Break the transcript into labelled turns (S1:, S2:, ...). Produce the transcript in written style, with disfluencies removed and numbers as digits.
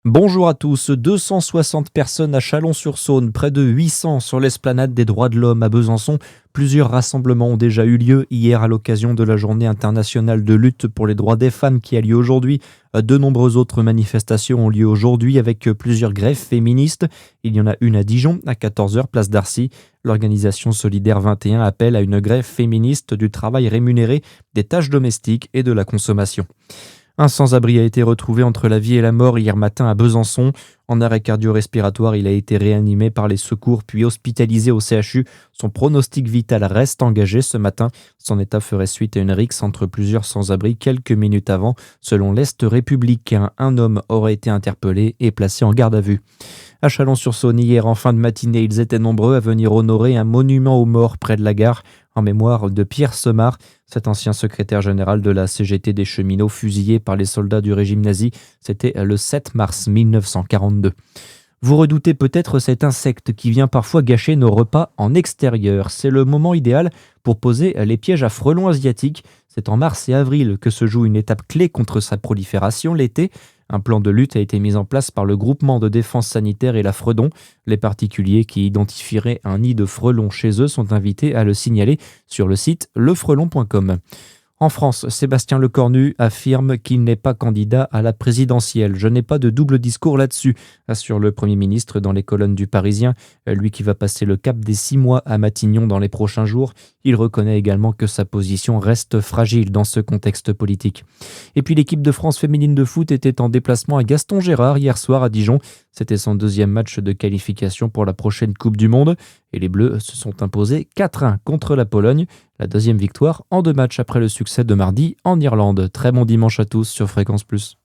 S1: Bonjour à tous, 260 personnes à Chalon-sur-Saône, près de 800 sur l'esplanade des droits de l'homme à Besançon. Plusieurs rassemblements ont déjà eu lieu hier à l'occasion de la journée internationale de lutte pour les droits des femmes qui a lieu aujourd'hui. De nombreuses autres manifestations ont lieu aujourd'hui avec plusieurs grèves féministes. Il y en a une à Dijon à 14h, place d'Arcy. L'organisation Solidaire 21 appelle à une grève féministe du travail rémunéré, des tâches domestiques et de la consommation. Un sans-abri a été retrouvé entre la vie et la mort hier matin à Besançon. En arrêt cardio-respiratoire, il a été réanimé par les secours puis hospitalisé au CHU. Son pronostic vital reste engagé ce matin. Son état ferait suite à une rixe entre plusieurs sans-abri quelques minutes avant. Selon l'Est républicain, un homme aurait été interpellé et placé en garde à vue. À Chalon-sur-Saône, hier en fin de matinée, ils étaient nombreux à venir honorer un monument aux morts près de la gare en mémoire de Pierre Semard, cet ancien secrétaire général de la CGT des cheminots fusillé par les soldats du régime nazi. C'était le 7 mars 1942. Vous redoutez peut-être cet insecte qui vient parfois gâcher nos repas en extérieur. C'est le moment idéal pour poser les pièges à frelons asiatiques. C'est en mars et avril que se joue une étape clé contre sa prolifération l'été. Un plan de lutte a été mis en place par le groupement de défense sanitaire et la Fredon. Les particuliers qui identifieraient un nid de frelons chez eux sont invités à le signaler sur le site lefrelon.com. En France, Sébastien Lecornu affirme qu'il n'est pas candidat à la présidentielle. Je n'ai pas de double discours là-dessus, assure le Premier ministre dans les colonnes du Parisien. Lui qui va passer le cap des 6 mois à Matignon dans les prochains jours. Il reconnaît également que sa position reste fragile dans ce contexte politique. Et puis l'équipe de France féminine de foot était en déplacement à Gaston Gérard hier soir à Dijon. C'était son deuxième match de qualification pour la prochaine Coupe du Monde. Et les Bleus se sont imposés 4-1 contre la Pologne. La deuxième victoire en 2 matchs après le succès de mardi en Irlande. Très bon dimanche à tous sur Fréquence Plus.